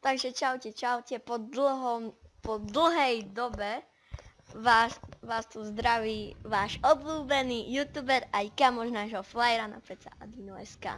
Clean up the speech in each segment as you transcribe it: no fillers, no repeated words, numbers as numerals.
Takže čaute, po dlhej dobe vás tu zdraví váš obľúbený youtuber aj kamoš nášho flyera na preca Adino.sk.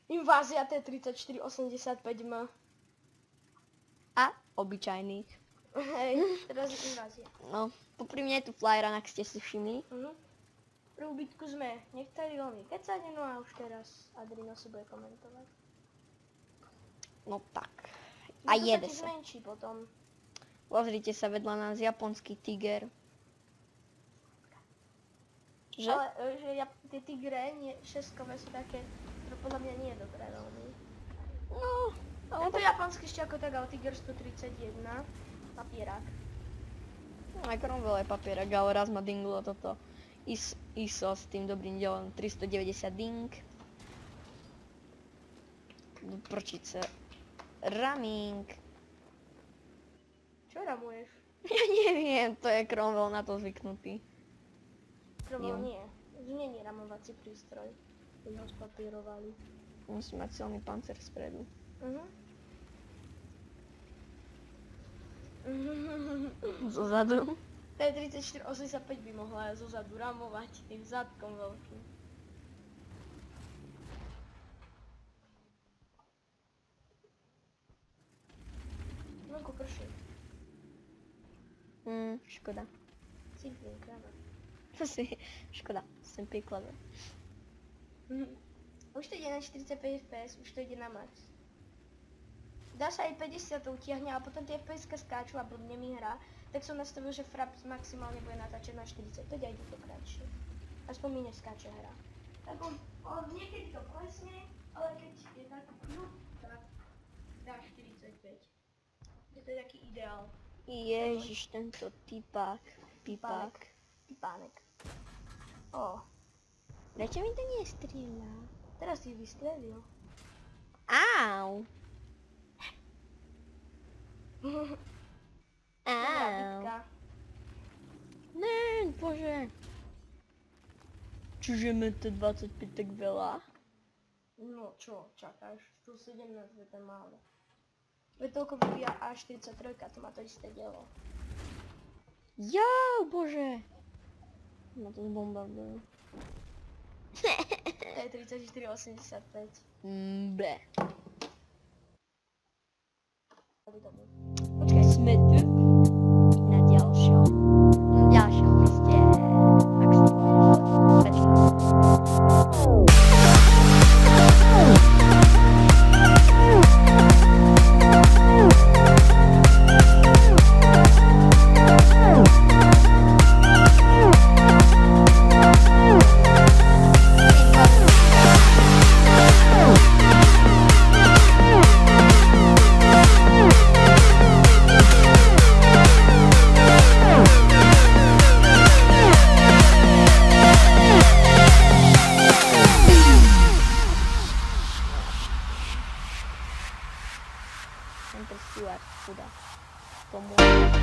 Invázia T-3485M. A obyčajných. Hej, teraz je invázia. No, popri mne je tu flyera, ak ste si všimli. Prvú bitku sme nechceli veľmi kecať, no a už teraz Adrino si bude komentovať. No tak. A jede sa. Zmenší potom. Pozrite sa vedľa nás japonský tiger. Že? Ale že tie tigre, šestkové sú také, ktoré podľa mňa nie je dobré veľmi. No, Je to japonský ešte ako tak, ale Tiger 131, papierak. Aj Cromwell je papierak, ale raz ma dinglo toto ISO s tým dobrým dielom 390 ding. Prčice. Raming. Čo ramuješ? Ja neviem, to je Cromwell na to zvyknutý. Cromwell Jo. nie. Už nie je ramovací prístroj. Keď ho spapírovali. Musí mať silný pancer spredu. Zozadu. T-34-85 by mohla aj zozadu ramovať tým zadkom veľkým. Vonku prší. Škoda. Cítim, kráva. Škoda, som píklavé. Už to ide na 45 fps, už to ide na max. Dá sa aj 50 to utiahne, ale potom tie fps skáču a blbne mi hra, tak som nastavil, že fraps maximálne bude natáčať na 40, teda ide to krátšie. Aspoň mi neskáče hra. Tak on niekedy to klesne, ale keď je taký kľud, tak dá 45. Je to taký ideál. Ježiš, tento typák. Pipák. Typánek. Ó, Prečo mi to nestrieľa? teraz si vystrelil. Au. Dobrá Au. bitka. Ne, bože. Čiže MT-25 tak veľa? No čo, čakáš? 117 je to málo. Veď toľko vybíja A43, to má to isté dielo. Jau, bože. No to zbombardujú. To je 3485. Ble. Počkaj, Sme tu na ďalšom proste Center Stewart, chudák. Pomôže.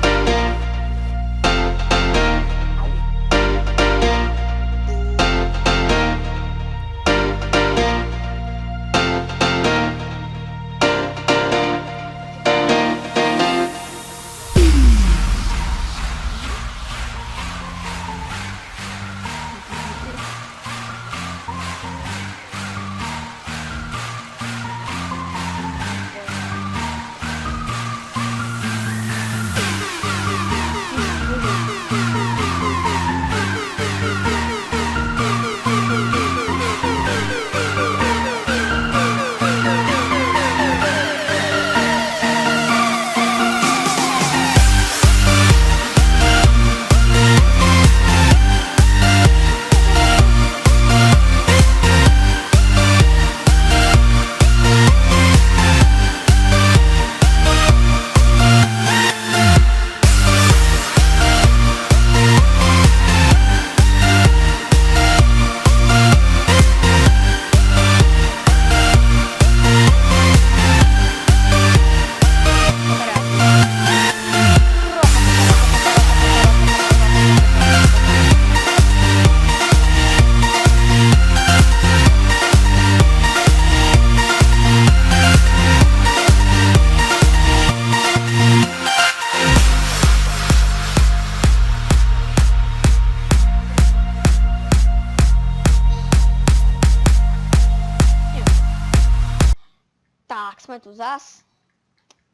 Tak, sme tu zas.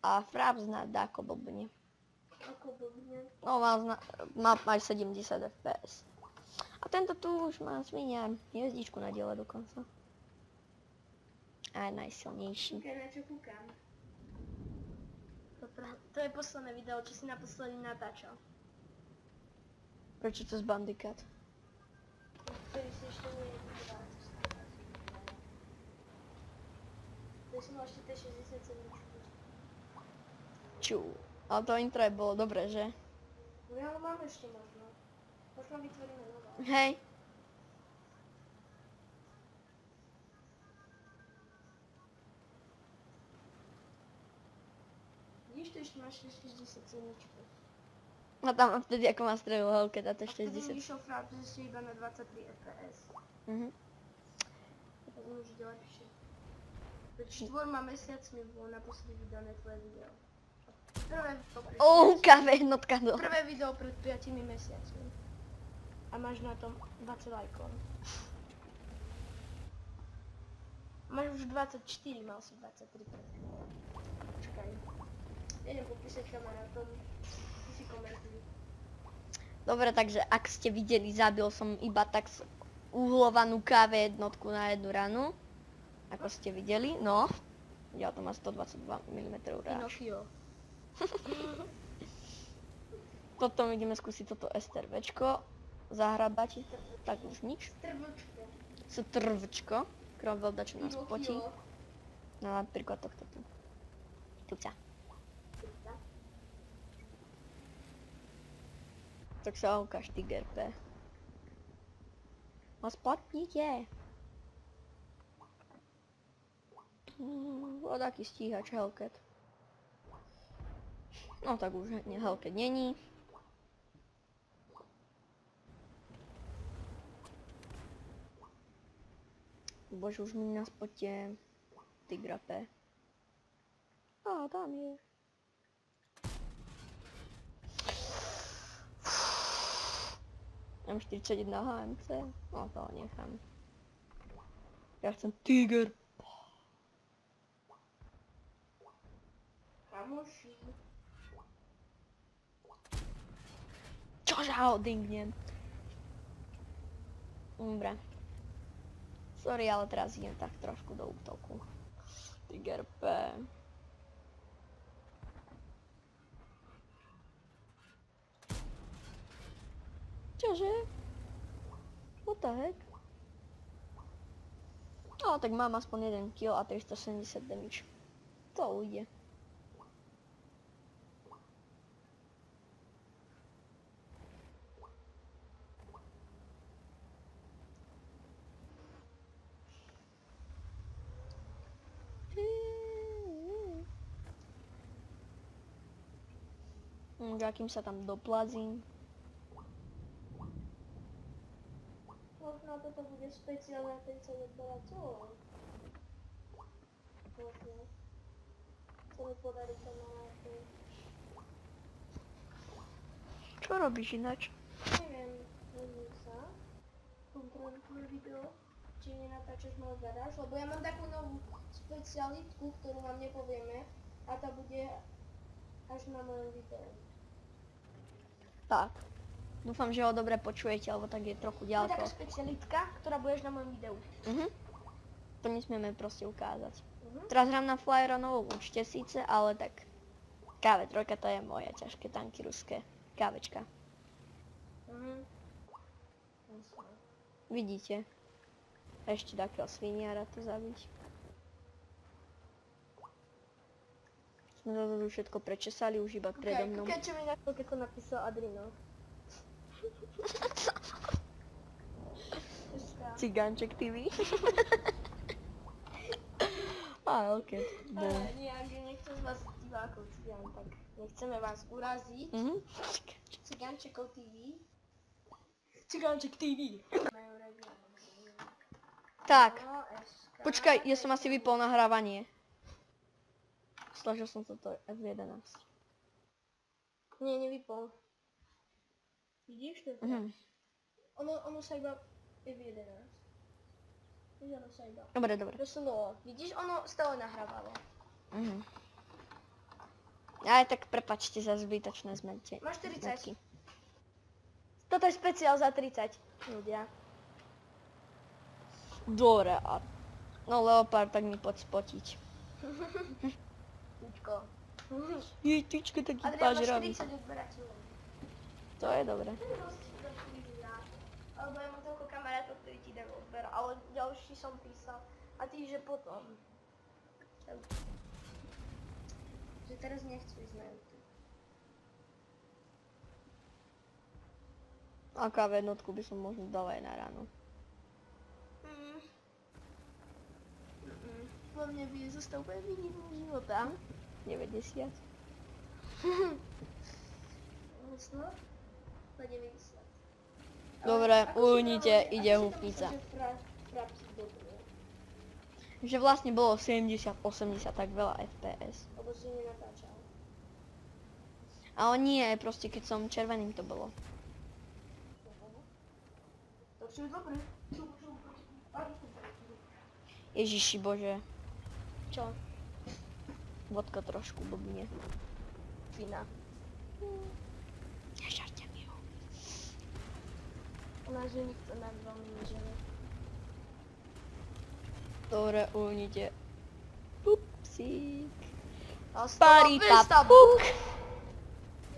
A Fraps nadá ako blbne. ako blbne. No, má aj 70 fps. A tento tu už má svinia hviezdičku na diele dokonca. A je najsilnejší. Čakaj, na čo kúkam. To je posledné video, čo si naposledy natáčal. Prečo to z Bandicat? Ktorý si ešte nie je vyhrál. To som mal ešte T67. Čú. Ale to intro je bolo dobre, že? No ale máme ešte možno. Možno vytvoríme nová. Hej. Vidíš, tu ešte máš 67. A tam vtedy, ako ma strelil Hellcat a to A vtedy mi 60. vyšiel frap, že si iba na 23 FPS. Mhm. Tak už ide lepšie. Pred 4 mesiacmi bolo naposledy vydané tvoje video. Prvé video pred Káve jednotka dole. Prvé video pred 5 mesiacmi. A máš na tom 20 lajkov. Máš už 24, mal si 23 pred chvíľou. Počkaj. Idem popísať kamarátom. Ty si komentuj. Dobre, takže ak ste videli, zabil som iba tak uhlovanú káve jednotku na jednu ranu. Ako ste videli, no. Ja to má 122 mm ráž. Pinocchio. Potom ideme skúsiť toto STRVčko. Zahrabať, tak už nič. Trvčko. STRVčko. Cromwell dačo nás potí. Pinocchio. No napríklad tohto tu. Tuca. Tak sa ukáž Tiger P. A splatníte. O taký stíhač Hellcat. No tak už Hellcat není. Bože, už mi na spote Tigra P. A tam je. M41 HMC. No to nechám. Ja chcem Tiger. Kamoši. Čože ho dingnem. Dobre. Sorry, ale teraz idem tak trošku do útoku. Tiger P. Čože? What the heck? No tak mám aspoň 1 kill a 370 damage. To ujde. Akým sa tam doplazím. Možno toto bude špeciálne ten celý čo? Možno. Co mi podarí kamarátu. Čo robíš ináč? Neviem, neviem sa. Kontroluj tvoje video, či nenatáčaš môj garáž, lebo ja mám takú novú špecialitku, ktorú vám nepovieme a tá bude až na mojom videu. Tak. Dúfam, že ho dobre počujete, alebo tak je trochu To je taká ďaleko. špecialitka, ktorá bude až na mojom videu. To nesmieme proste ukázať. Mhm. Teraz hrám na Flyeronovou účte síce, ale tak KV3 to je moje ťažké tanky ruské. Kávečka. Mhm. Vidíte? Ešte takého sviniara tu zabiť. Sme to tu všetko prečesali už iba predo mnou. Kúkaj, čo mi na to, ako napísal Adrino. Cigánček TV. A, ok. Ale nejak je niekto z vás divákov cigán, tak nechceme vás uraziť. Cigánčekov TV. Cigánček TV. Majú radi. Tak, No, SK. počkaj, ja som asi vypol nahrávanie. Stlačil som toto F11. Nie, nevypol. Vidíš to? Ono sa iba F11. Vidíš, ono sa iba Dobre, dobre. presunulo. Vidíš, ono stále nahrávalo. Aj tak prepačte za zbytočné zmete. Máš 40. zmetky. Toto je špeciál za 30 ľudia. Dobre, a... No Leopard, tak mi poď spotiť. Tučko. Jej, tyčko taký Adrián, máš pážravý. 40 odberateľov. To je dobré. Alebo ja mám toľko kamarátov, ktorí ti dajú odber, ale ďalší som písal. A ty, že potom. Že teraz nechcú ísť na YouTube. A KV jednotku by som možno dal aj na ráno. Vo mne by zostal úplne minimum života. 90. Vlastno? Na 90. Dobre, Ale ako si uhnite, vravel, ide ako si tam húfnica. myslel, že frapsík dobrý? Že vlastne bolo 70-80 tak veľa FPS. Lebo si nenatáčal. Ale nie, proste keď som červeným to bolo. To je dobré. Ježiši Bože, Čo? vodka trošku blbne. Fina. Nežarte mi ho. U nás je nikto nám veľmi nežele. Dobre, uhnite. Pupsík. Hasta la Parita vista, puk.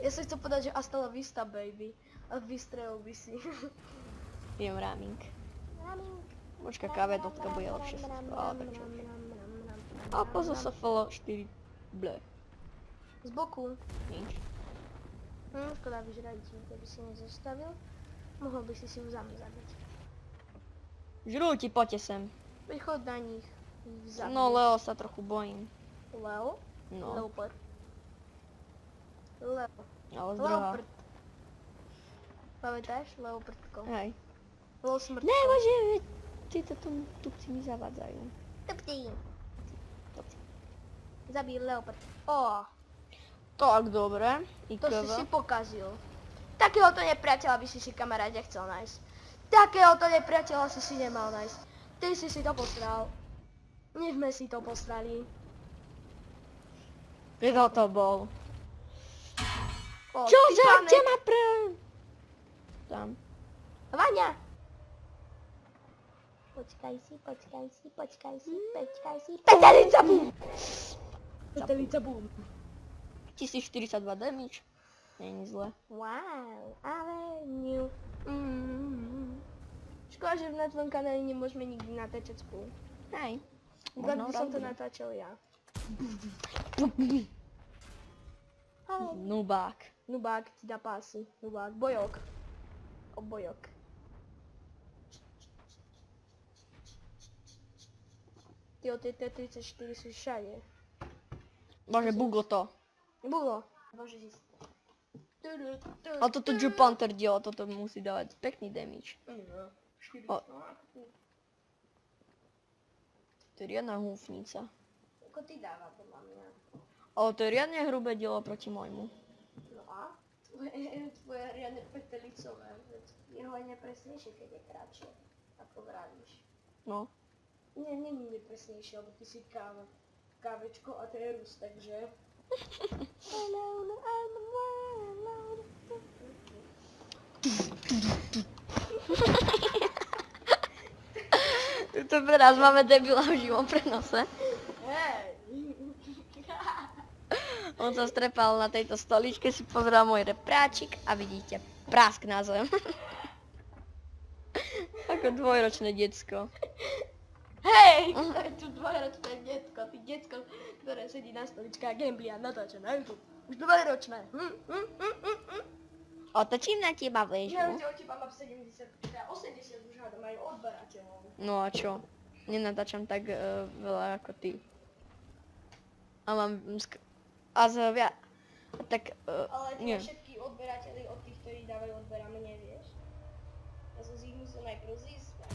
Ja sa chcem povedať, že hasta la vista, baby. A vystrelil by si. Jem ráming. Počka, káve dotka bude lepšie. Ale tak čo. A pozosofalo 4. Ble. Z boku. Nič. Škoda vyžrať, keby si nezastavil. Mohol by si ju sám zabiť. Žrúti, poďte sem. Vychod na nich. Zabiť. No Leo sa trochu bojím. Leo? No, Leopard. Leo. ale z druhá. Leopard. Pamätáš? Leopardko. Hej. Leo smrtko. Ne, bože, títo tupci mi zavadzajú. Tupci. Zabij Leopard. Ó, Tak, dobre. to si IKV. pokazil. Takéhoto nepriateľa by si kamaráde chcel nájsť. Takéhoto nepriateľa si nemal nájsť. Ty si to posral. My sme si to posrali. Kto to bol? Ó, Čože? Titanic. Kde ma Tam. Vania! Počkaj si. Petelica boom! Petelica boom. 1042 damage. Není zle. Wow, ale new. Škoda, že na tvojom kanáli nemôžeme nikdy natáčať spolu. Hej. Iba Možno by som to raz natáčal ja. Nubák. Nubák ti dá pásy. Nubák. Bojok. Obojok. Tyjo, tie T-34 sú všade. Bože, buglo to. Bolo. Bože, si... Ale toto Drew Panther dielo, toto musí dávať pekný damage. O. To je riadna húfnica. Ako ty dáva, podľa mňa. Ale to je riadne hrubé dielo proti môjmu. No a? Tvoje riadne petelicové. Jeho je nepresnejšie, keď je kratšie. Ako vravíš. No. Nie, není nepresnejšie, lebo ty si kávečko a to je Rus, takže... To teraz máme debila v živom prenose. Hej! On sa strepal na tejto stoličke, si pozrel môj repráčik a vidíte, prásk na zem. Ako dvojročné decko. Hej! To je tu dvojročné detsko, ty detsko, ktoré sedí na stoličke a gambli a natáča na YouTube. Už dvojročné. Otočím na teba Ja väžu. už od teba mám 70, teda 80 už hádam majú odberateľov. No a čo? Nenatáčam tak veľa ako ty. A mám tak, Ale nie. tie všetky odberateľy od tých, ktorí dávajú odberáme, nevieš. Ja som si ich musel najprv získať.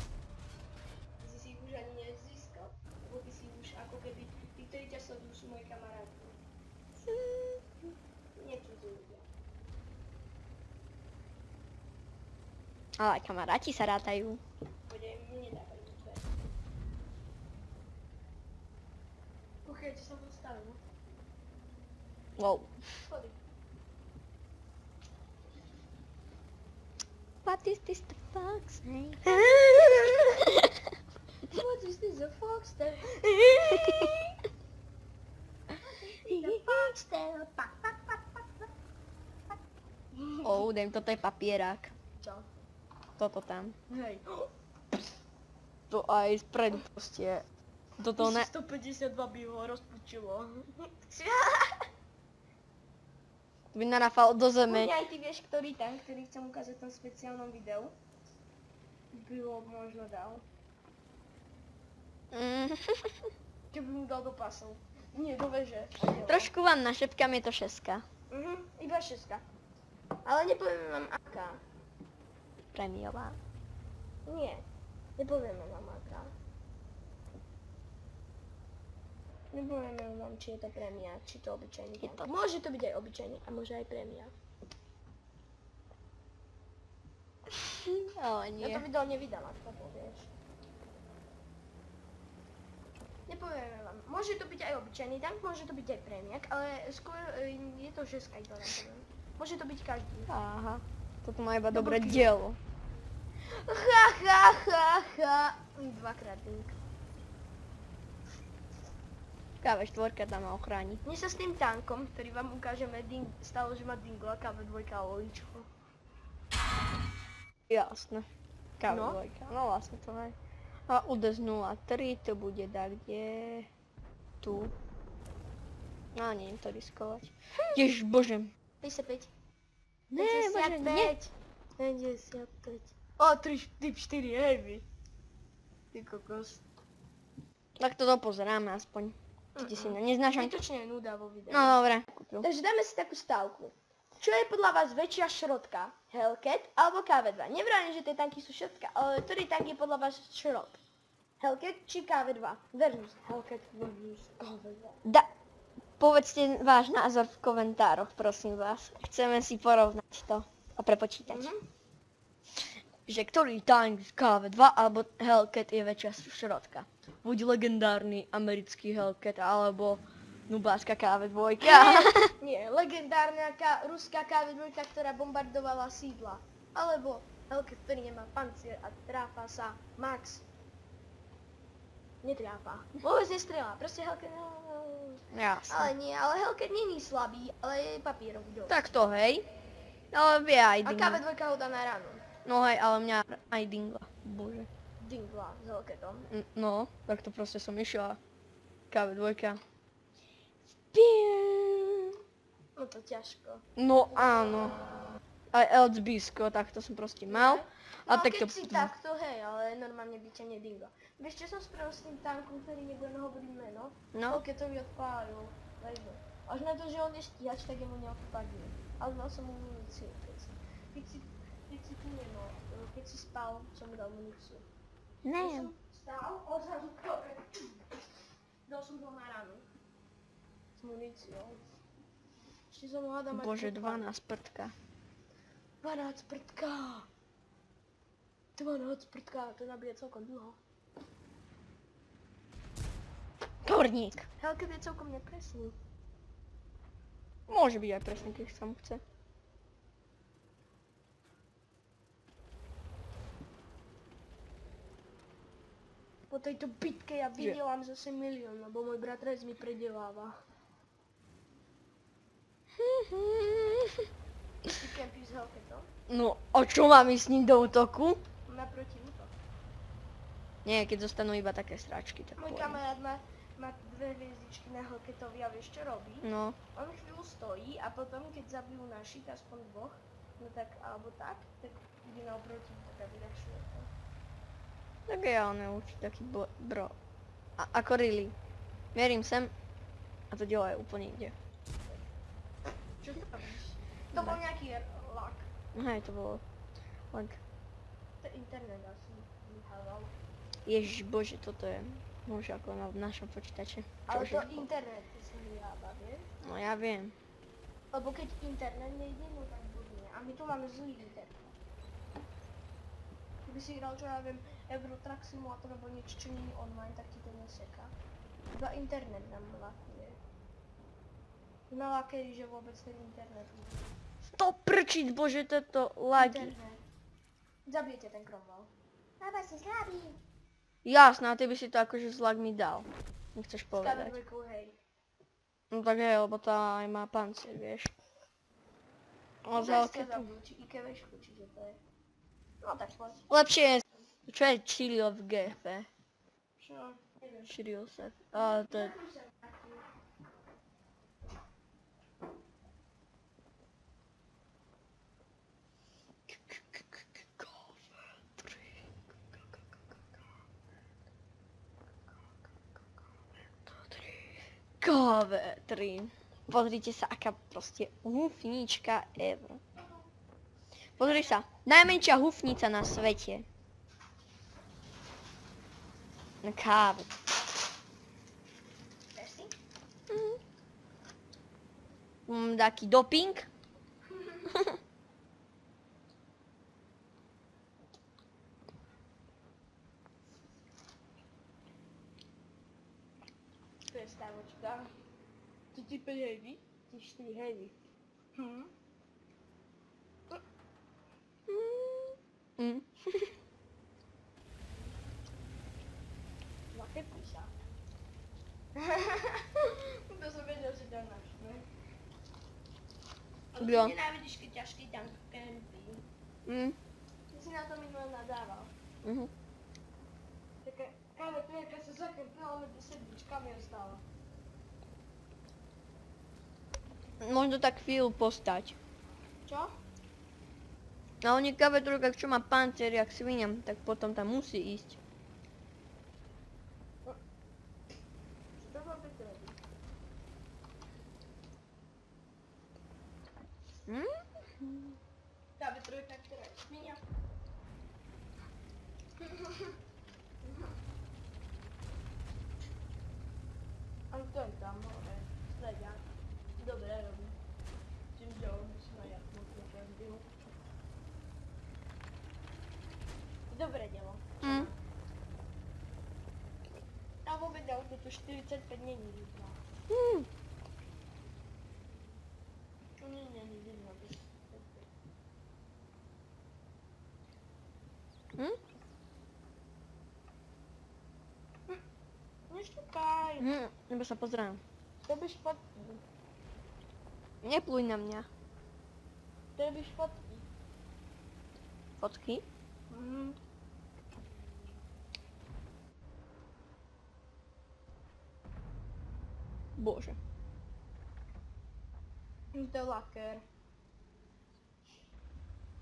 Ty si ich už ani nezískal. Lebo ty si už ako keby, tí, ktorí ťa sledujú, sú moji kamaráti. Nie cudzí ľudia. Ale kamaráti sa rátajú. Poďaj, mne nedávajú dve. Kuchaj, čo som postavil. Wow. Schody. What is this the fox name? What is this, a foxtail? Oh, daj, toto je papierak. Čo? Toto tam. Hej. To aj spredu proste. Toto ne... 152 by ho rozpučilo. Tu By narafal do zeme. Kľudne aj ty vieš, ktorý tank, ktorý chcem ukázať v tom špeciálnom videu, bylo možno dal. Keby mu dal do pasov. Nie, do veže. Trošku vám našepkám, je to 6. Iba 6. Ale nepovieme vám aká. Prémiová. Nie, nepovieme vám aká. Nepovieme vám, či je to prémia, či to obyčajný Je tank. to- Môže to byť aj obyčajný a môže aj prémia. Ale Ja nie. to video nevydám, ak to povieš. Nepovieme vám. Môže to byť aj obyčajný tank, môže to byť aj prémiak, ale skôr je to 6, iba vám poviem. Môže to byť každý. Aha. Toto má iba To dobré bol dielo. Ha. Dvakrát ding. Káve 4 tam ma ochráni. Mne sa s tým tankom, ktorý vám ukážeme, stalo, že má dingo a KV2 a loličko. Jasné. Káve No. 2. No vlastne to aj. A UDES 03 to bude tak, kde... Tu. No, neviem to riskovať. Ježiš bože. 55. Ne, bože, nie. 55. O, 3, typ 4 heavy. Ty kokos. Tak to dopozeráme aspoň. Ty si neznášam. Zbytočne je nuda vo videu. No dobre. Kúpil. Takže dáme si takú stávku. Čo je podľa vás väčšia šrotka? Hellcat alebo KV2? Nevrajím, že tie tanky sú šrotka, ale ktorý tank je podľa vás šrot? Hellcat či KV2? Versus Hellcat versus KV2. Povedzte váš názor v komentároch, prosím vás. Chceme si porovnať to a prepočítať. Že ktorý tank z KV2 alebo Hellcat je väčšia šrotka. Buď legendárny americký Hellcat alebo nubáska KV2. Nie, legendárna ruská KV2, ktorá bombardovala sídla. Alebo Hellcat, ktorý nemá pancier a tráfa sa max. Netráfa. Vôbec nestrelá, proste Hellcat... Jasne. Ale nie, ale Hellcat není slabý, ale je papierový dosť. Tak to hej. Ale vie aj A Dingla. KV2 ho dá na ránu. No hej, ale mňa aj Dingla. Bože. Dingla s Hellcatom. No, tak to proste som išla. KV2. No to ťažko. No áno. Aj Elzbisko, tak to som proste mal. A No tak keď to... si takto, hej, ale normálne by ťa nedingo. Vieš, čo som spravil s tým tankom, ktorý nebudem hovoriť meno? No. Hellcatovi odpálil laser. Až na to, že on je stíhač, tak jemu neodpadne. Ale dal som mu muníciu, keď si tu nemal, keď si spal, som mu dal muníciu. Keď Ne. som stál, odrazu kore. Dal som ho na ránu. S muníciou. Ešte som ho hádam Bože, 12 prdka. 12 prdka. 12 prdka, to nabije celkom dlho. Korník. Hellcat je celkom nepresný. Môže byť aj presne, keď sa mu chce. Po tejto bitke ja vydelám zase milión, lebo môj bratrec mi predeláva. Ty kempíš s Hellcatom? No, a čo mám ísť s ním do útoku? Naproti útok. Nie, keď zostanú iba také sračky, tak Môj poviem. kamarát má 2 hviezdičky na Hellcatovi a vieš čo robí? No, On chvíľu stojí a potom keď zabijú našich, aspoň 2, no tak, alebo tak ide na oproti útok a vyrašuje to. tak ja on je určite taký bro. A ako really. Mierím sem a to dielo je úplne inde. Čo to robíš? To bol nejaký lag. Hej, to bolo... Tak. To je internet asi vyhával. Ježiš bože, toto je... Môže ako na našom počítače. Ale to Čože? internet sa vyhába, vieš? No ja viem. Lebo keď internet nejde, no tak bude. A my tu máme zlý internet. Keby si hral, čo ja viem, Euro Truck Simulator alebo niečo, čo nie je online, tak ti to neseká. Iba internet nám lakuje. Na lakery, že vôbec ten internet nie. To prčiť, bože, toto lagi. Internet. Zabijete ten Cromwell. Baba si slabý. Jasné, a ty by si to akože z lag mi dal. Nechceš S povedať. KV2, hej. No tak hej, lebo tá aj má pancier, vieš. A z Môžeš sa Hellcatu. zabudnúť, či IKVšku, čiže to je. No tak poď. Lepšie je... Čo je Chilio v GF? Čo? Neviem. Chilio sa... A to je... KV3. Pozrite sa, aká proste hufnička ever. Pozri sa, najmenšia hufnica na svete. Na káve. Taký doping. To je stávočka. To ti 5 heavy? Ty 4 heavy. Laké písa. To som vedel, že ťa naštve. Ale Jo. ty nenávidíš, keď ťažký tank kempí. Ty si na to minulé nadával. Také káve trojka sa zakempila medzi sedmičkami ostala. Možno tak chvíľu postať. Čo? A oni KV3, čo má pancer jak svinia, tak potom tam musí ísť. Čo to opäť robí? Káve trojka, ktorá je svinia. Ale to je tam hore, strediak. Dobre robí. Tým, že on si ma jak moc neprebil. Dobre delo. A vôbec auto tu 45 není vidno. Není vidno. Neštukaj. Nebo sa pozrám. Robíš fotky. Nepluj na mňa. Robíš fotky. Fotky? Bože. To je laker.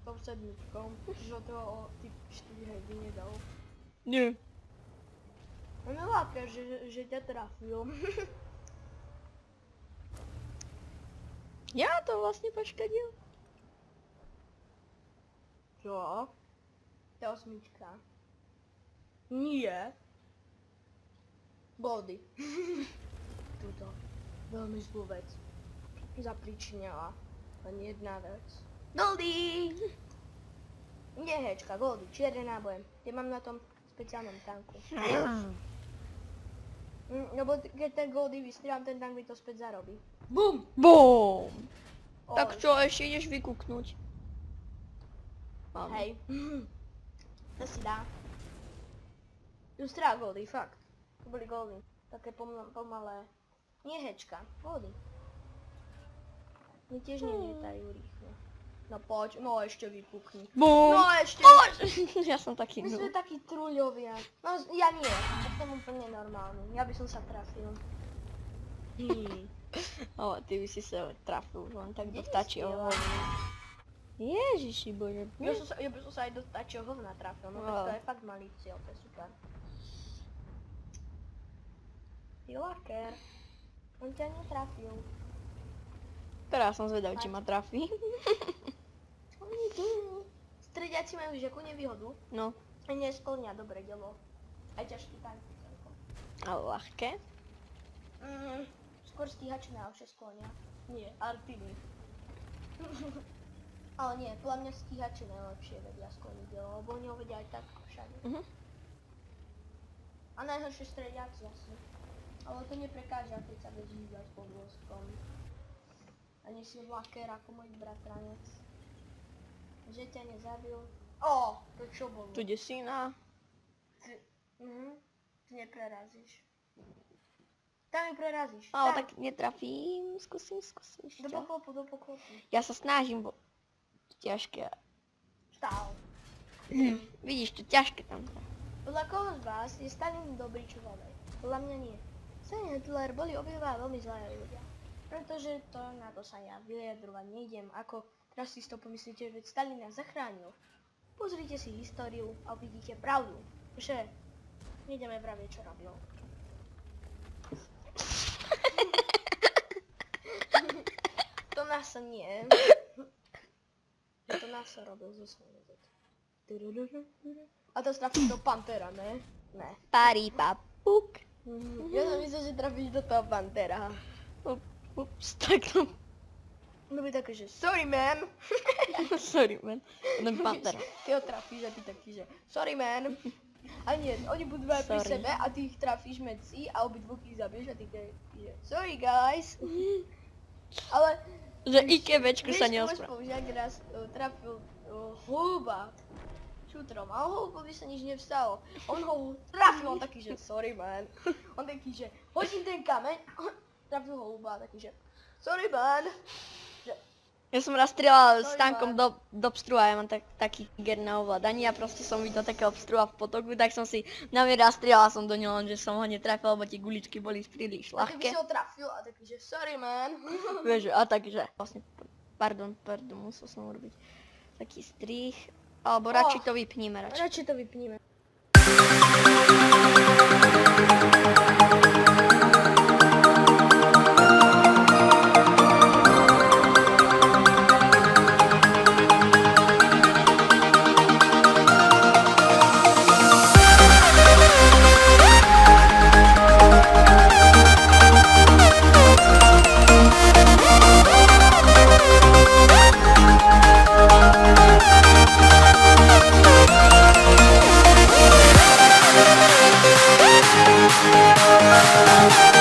Tou sedmičkou. Že toho o typ 4 heavy nedal. Nie. On je laker, že ťa trafil. Ja to vlastne poškodil. Čo? To je osmička. Nie. Body. Tuto. Veľmi zlú vec. Zapričinila. Len jedna vec. Goldie! Nie hečka, Goldy, čierne náboje. Ja mám na tom speciálnom tanku. Lebo keď ten Goldy vystrieľam, ten tank mi to späť zarobí. BUM! Bum! Oj. Tak čo, ešte ideš vykúknuť? Mám. Hej. To si dá. Justrá Goldy, fakt. To boli Goldy. Také pomalé. Nie hečka, Goldy. Oni tiež nelietajú rýchlo. No poď, no ešte vypukni. Bum! No ešte! Ja som taký My sme nul. takí truľovia. No ja nie, ja som úplne normálny. Ja by som sa trafil. O, ty by si sa trafil len tak do Kde vtačieho si hovna. Ježiši bože. Ja by som sa aj do vtáčieho hovna trafil, no tak to je fakt malý cieľ, to je super. Ty laker. On ťa netrafil. Teraz som zvedavý, či ma trafí. Strediaci majú žiaku nevýhodu. No, A nesplnia dobre delo. Aj ťažký tank celkom. ale ľahké. Skôr stíhači najlepšie sklonia. Nie, artiny. Ale nie, podľa mňa stíhači najlepšie vedia skloniť delo, lebo oni ho vedia aj tak všade. A najhoršie strediaci asi. Ale to neprekáža, keď sa vieš hýbať pod voskom. Ani si laker ako môj bratranec. Že ťa nezabil. Ó, to čo bolo? Tu ide syna. Ty neprerazíš. Tam ju prerazíš. Ale Tam. tak netrafím. Skúsim ešte. Do poklopu. Ja sa snažím, bo ťažké. Stál. Vidíš, to ťažké tam. Podľa koho z vás je Stalin dobrý človek? Podľa mňa nie. Stalin a Hitler boli obidva veľmi zlé ľudia. Pretože to na to sa ja vyjadrovať nejdem. Ako teraz si to pomyslíte, že Stalin nás zachránil. Pozrite si históriu a uvidíte pravdu. Že nejdeme vraviť, čo robil. NASA nie. Ja to NASA robił ze sobą. A to trafił do Pantera, ne? Ne. Pari papuk. Ja to widzę, że trafisz do toho Pantera. Ups, tak no. Lubię takie, że sorry man. Sorry man. Ten pantera. Ty ho trafisz, a ty taki, že sorry man. Ale nie, oni budú dvaja pri Sorry. sebe a ty ich trafíš medzi a obidvoch ich zabiješ a ty taký, že sorry guys. Ale Že IKVčku víš, sa môj neospravedlňuje. spolužiak raz trafil holuba šútrom a holubovi sa nič nevstalo. On ho trafil, on taký, že sorry man. On taký, že hodím ten kameň, trafil holuba a taký, že sorry man. Ja som raz strieľal s Sorry, tankom do pstrua, ja mám taký tiger na ovládaní a proste som videl takého pstrua v potoku, tak som si namieral a strieľal som do ňoho, lenže som ho netrafil, lebo tie guličky boli príliš A ty by ľahké. si ho trafil a taký, že sorry man. Vieš, a takže vlastne, pardon, musel som urobiť taký strih, alebo radšej to vypníme, radšej. Radšej to vypníme. We'll be right back.